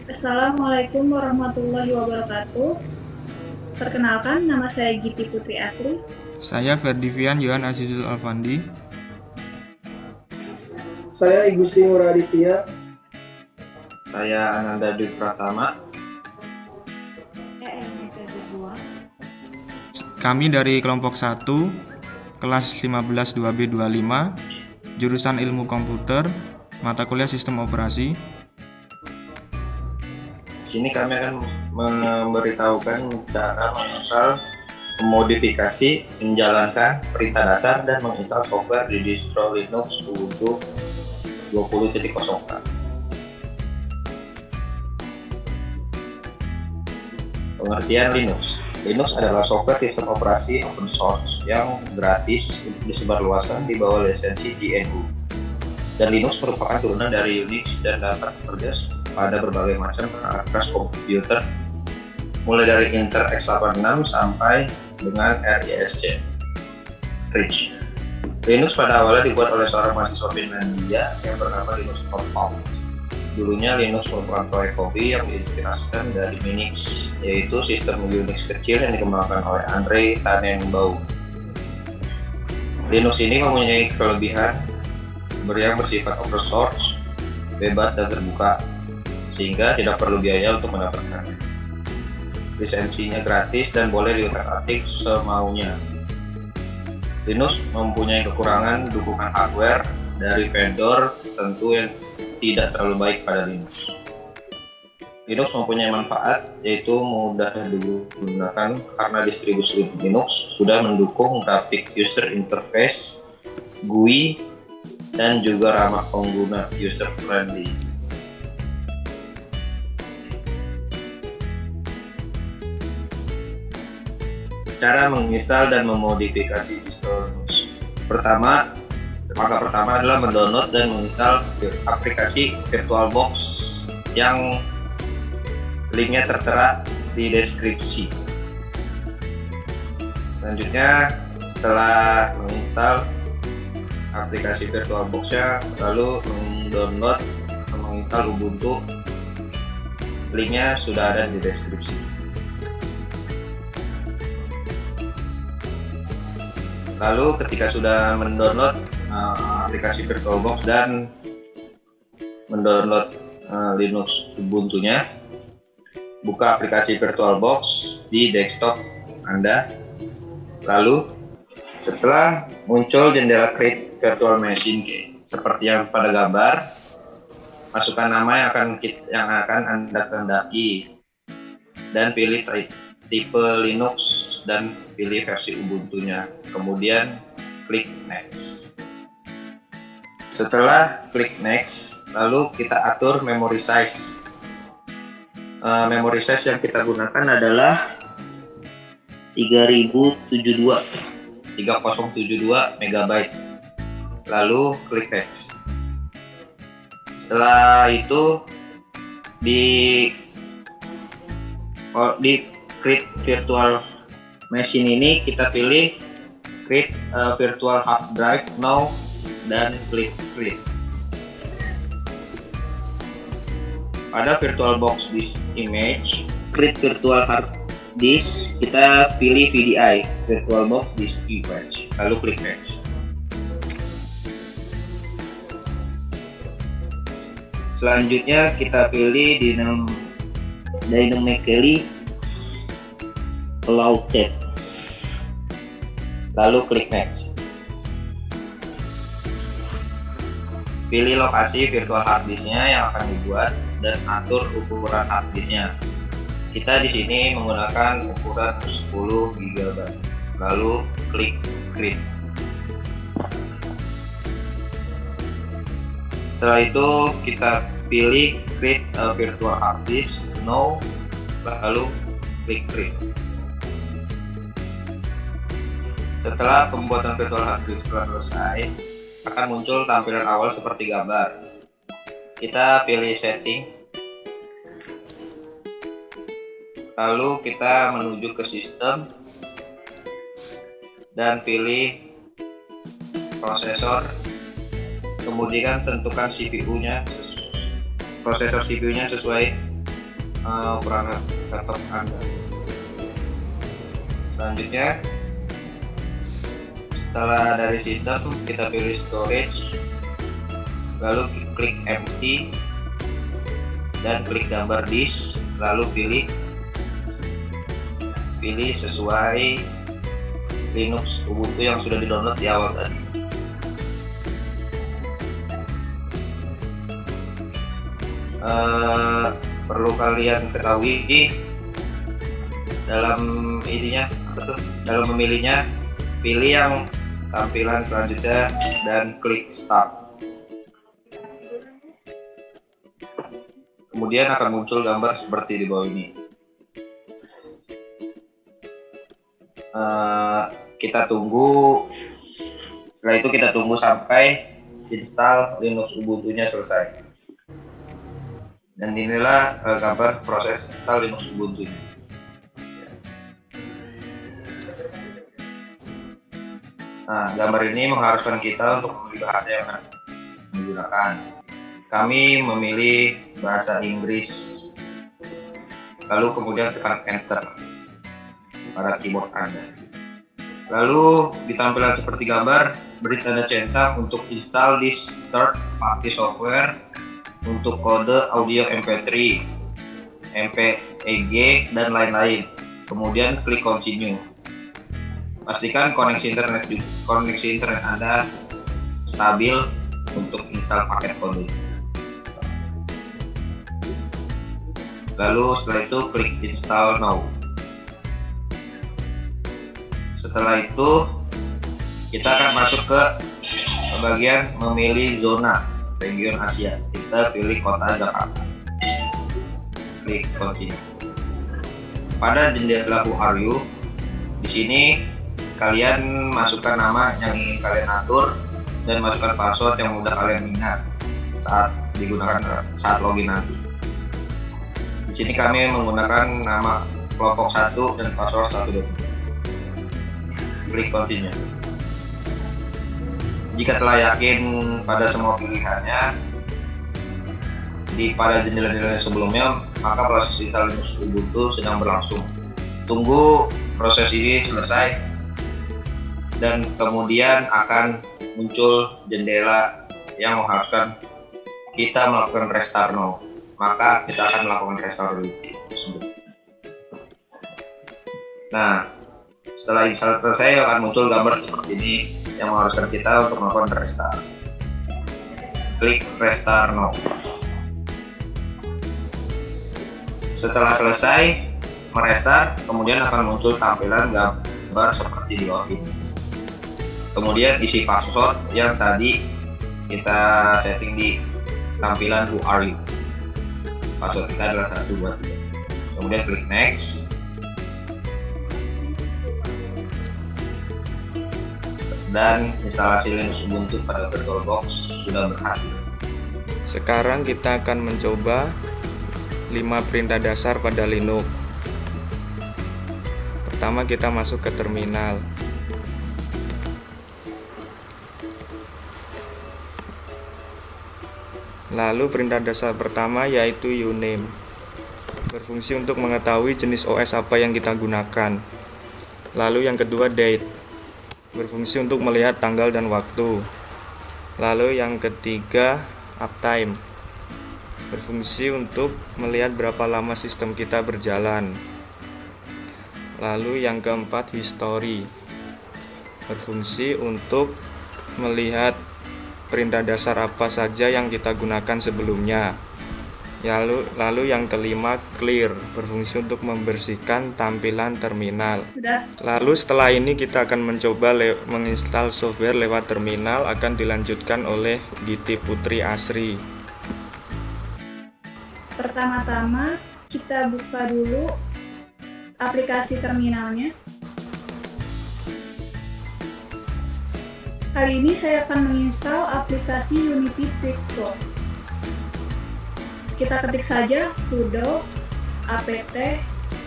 Assalamualaikum warahmatullahi wabarakatuh. Perkenalkan, nama saya Giti Putri Asri. Saya Ferdivian Yohan Azizul Alfandi. Saya Igusti Nguraditya. Saya Ananda Dwi Pratama. Kami dari kelompok 1, kelas 15 2B25, jurusan Ilmu Komputer, mata kuliah Sistem Operasi. Di sini kami akan memberitahukan cara menginstal, memodifikasi, menjalankan perintah dasar dan menginstal software di distro Linux Ubuntu 20.04. Pengertian Linux. Linux adalah software sistem operasi open source yang gratis untuk disebarluaskan di bawah lisensi GNU. Dan Linux merupakan turunan dari Unix dan dapat bekerja pada berbagai macam perangkat komputer, mulai dari Intel x86 sampai dengan RISC. Linux pada awalnya dibuat oleh seorang mahasiswa Finlandia yang bernama Linus Torvalds. Dulunya Linux merupakan proyek hobi yang diinspirasikan dari Minix, yaitu sistem Unix kecil yang dikembangkan oleh Andrei Tannenbaum. Linux ini mempunyai kelebihan yang bersifat open source, bebas dan terbuka, sehingga tidak perlu biaya untuk mendapatkannya. Lisensinya gratis dan boleh diutak-atik semaunya. Linux mempunyai kekurangan dukungan hardware dari vendor tentu yang tidak terlalu baik pada Linux. Linux mempunyai manfaat yaitu mudah digunakan karena distribusi Linux sudah mendukung graphic user interface GUI dan juga ramah pengguna, user friendly. Cara menginstal dan memodifikasi distro Linux. Langkah pertama adalah mendownload dan menginstal aplikasi VirtualBox yang linknya tertera di deskripsi. Selanjutnya, setelah menginstal aplikasi VirtualBox-nya, lalu mendownload dan menginstal Ubuntu. Linknya sudah ada di deskripsi. Lalu ketika sudah mendownload aplikasi VirtualBox dan mendownload Linux Ubuntu-nya, buka aplikasi VirtualBox di desktop Anda. Lalu setelah muncul jendela Create Virtual Machine seperti yang pada gambar, masukkan nama yang akan Anda kehendaki dan pilih tipe Linux dan pilih versi Ubuntu-nya. Kemudian klik Next. Setelah klik Next, lalu kita atur memory size. Memory size yang kita gunakan adalah 3072 MB. Lalu klik Next. Setelah itu di Create Virtual Machine ini kita pilih Create Virtual Hard Drive Now dan klik Create. Pada VirtualBox Disk Image, Create Virtual Hard Disk, kita pilih VDI, VirtualBox Disk Image, lalu klik Next. Selanjutnya kita pilih Dynamically Loaded, lalu klik Next. Pilih lokasi virtual hard disk-nya yang akan dibuat dan atur ukuran hard disk-nya. Kita di sini menggunakan ukuran 10 GB. Lalu klik Create. Setelah itu kita pilih Create a Virtual Hard Disk Now, lalu klik Create. Setelah pembuatan virtual hard disk telah selesai, akan muncul tampilan awal seperti gambar. Kita pilih setting, lalu kita menuju ke sistem dan pilih prosesor, kemudian tentukan prosesor CPU-nya sesuai ukuran laptop Anda. Selanjutnya, setelah dari sistem, kita pilih storage, lalu klik empty dan klik gambar disk, lalu pilih sesuai Linux Ubuntu yang sudah di-download di awal tadi. Perlu kalian ketahui dalam dalam memilihnya, pilih yang tampilan selanjutnya dan klik start. Kemudian akan muncul gambar seperti di bawah ini. Kita tunggu. Setelah itu kita tunggu sampai install Linux Ubuntu-nya selesai. Dan inilah gambar proses install Linux Ubuntu. Nah, gambar ini mengharuskan kita untuk memilih bahasa yang akan digunakan. Kami memilih bahasa Inggris, lalu kemudian tekan enter pada keyboard Anda. Lalu di tampilan seperti gambar, beri tanda centang untuk install this third party software untuk kode audio MP3, MPEG, dan lain-lain. Kemudian klik continue. Pastikan koneksi internet Anda stabil untuk install paket kode. Lalu setelah itu klik install now. Setelah itu kita akan masuk ke bagian memilih zona region Asia. Kita pilih kota Jakarta. Klik continue. Pada jendela Who Are You, di sini kalian masukkan nama yang ingin kalian atur dan masukkan password yang mudah kalian ingat saat saat login nanti. Di sini kami menggunakan nama kelompok 1 dan password 123. Klik continue. Jika telah yakin pada semua pilihannya pada jendela-jendela sebelumnya, maka proses install Linux Ubuntu sedang berlangsung. Tunggu proses ini selesai dan kemudian akan muncul jendela yang mengharuskan kita melakukan restart now. Maka kita akan melakukan restart dulu. Nah, setelah install selesai akan muncul gambar seperti ini yang mengharuskan kita untuk melakukan restart. Klik restart now. Setelah selesai merestart, kemudian akan muncul tampilan gambar seperti di bawah ini. Kemudian isi password yang tadi kita setting di tampilan Who Are You. Password kita adalah 123. Kemudian klik next. Dan instalasi Linux Ubuntu pada VirtualBox sudah berhasil. Sekarang kita akan mencoba 5 perintah dasar pada Linux. Pertama kita masuk ke terminal. Lalu perintah dasar pertama yaitu uname, berfungsi untuk mengetahui jenis OS apa yang kita gunakan. Lalu yang kedua date, berfungsi untuk melihat tanggal dan waktu. Lalu yang ketiga uptime, berfungsi untuk melihat berapa lama sistem kita berjalan. Lalu yang keempat history, berfungsi untuk melihat perintah dasar apa saja yang kita gunakan sebelumnya. Lalu yang kelima clear, berfungsi untuk membersihkan tampilan terminal. Lalu setelah ini kita akan mencoba menginstal software lewat terminal, akan dilanjutkan oleh Giti Putri Asri. Pertama-tama kita buka dulu aplikasi terminalnya. Kali ini saya akan menginstal aplikasi Unity Virtual. Kita ketik saja sudo apt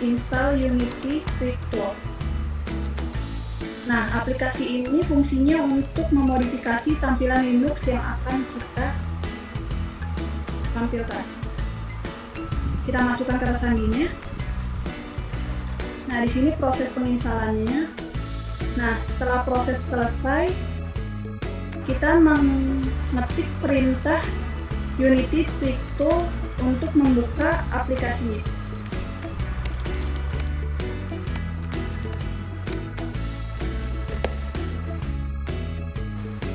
install Unity Virtual. Nah, aplikasi ini fungsinya untuk memodifikasi tampilan Linux yang akan kita tampilkan. kita masukkan ke resandinya. Nah, di sini proses penginstalannya. Nah, setelah proses selesai, kita mengetik perintah Unity Quick Tool untuk membuka aplikasinya.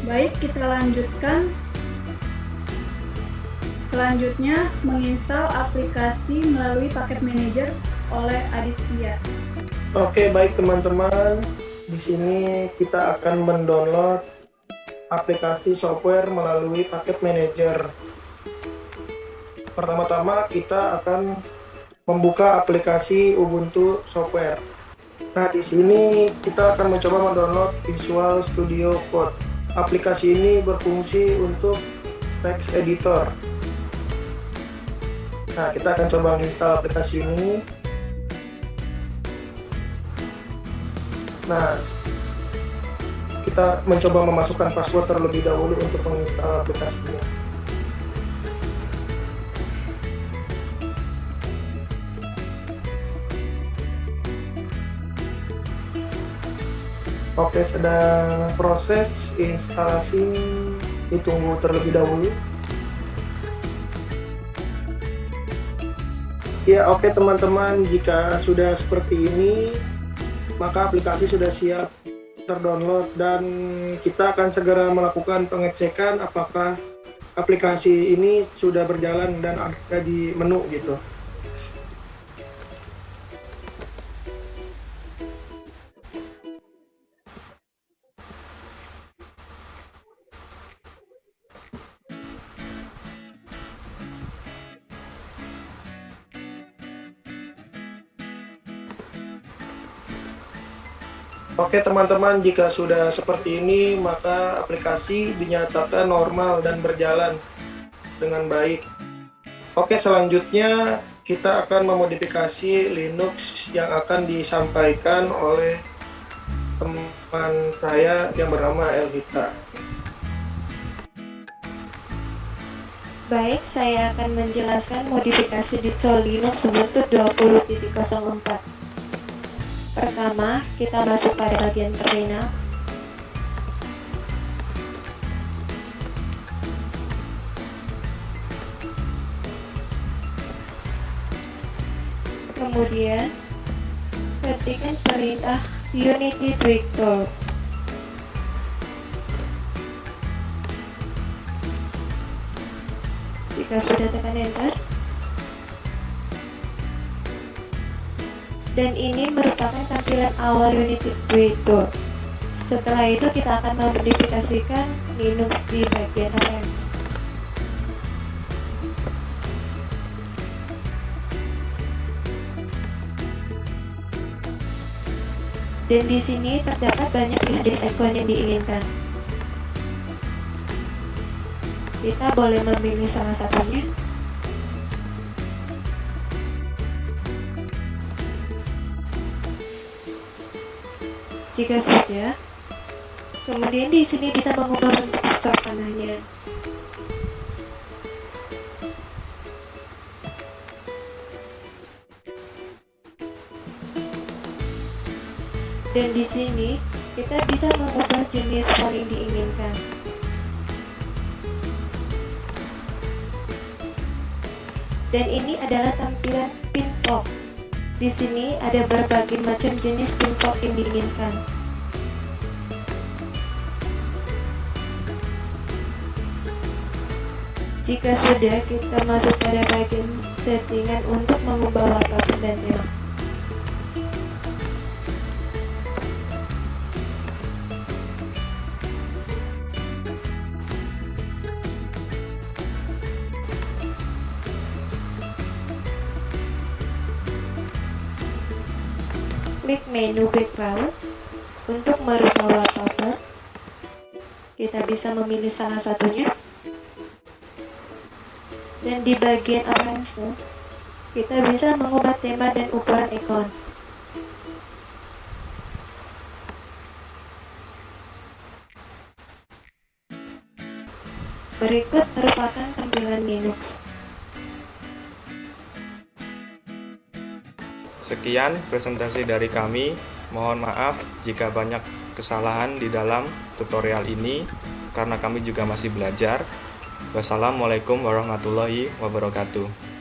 Baik, kita lanjutkan. Selanjutnya, menginstal aplikasi melalui paket manager oleh Aditya. Oke, baik teman-teman. Di sini kita akan mendownload aplikasi software melalui paket manager. Pertama-tama kita akan membuka aplikasi Ubuntu Software. Nah, di sini kita akan mencoba mendownload Visual Studio Code. Aplikasi ini berfungsi untuk text editor. Nah, kita akan coba menginstal aplikasi ini. Nah, kita mencoba memasukkan password terlebih dahulu untuk menginstal aplikasinya. Oke, sedang proses instalasi, ditunggu terlebih dahulu. Ya, oke teman-teman, jika sudah seperti ini, maka aplikasi sudah siap terdownload dan kita akan segera melakukan pengecekan apakah aplikasi ini sudah berjalan dan ada di menu gitu. Oke teman-teman, jika sudah seperti ini maka aplikasi dinyatakan normal dan berjalan dengan baik. Oke, selanjutnya kita akan memodifikasi Linux yang akan disampaikan oleh teman saya yang bernama Elvita. Baik, saya akan menjelaskan modifikasi distro Linux Ubuntu 20.04. Pertama, kita masuk pada bagian terminal. Kemudian, ketikkan perintah Unity Quick Tool. Jika sudah, tekan enter. Dan ini merupakan tampilan awal Unity Quick Tool. Setelah itu kita akan memodifikasikan Linux di bagian Advanced. Dan di sini terdapat banyak jenis icon yang diinginkan. Kita boleh memilih salah satunya. Jika sudah, kemudian di sini bisa mengubah bentuk kursor panahnya. Dan di sini kita bisa mengubah jenis font yang diinginkan. Dan ini adalah tampilan pin pop. Di sini ada berbagai macam jenis pin pop yang diinginkan. Jika sudah, kita masuk pada bagian settingan untuk mengubah wallpaper dan tema. Klik menu background untuk merubah wallpaper. Kita bisa memilih salah satunya. Dan di bagian advanced, kita bisa mengubah tema dan ukuran ikon. Berikut merupakan tampilan Linux. Sekian presentasi dari kami. Mohon maaf jika banyak kesalahan di dalam tutorial ini karena kami juga masih belajar. Wassalamualaikum warahmatullahi wabarakatuh.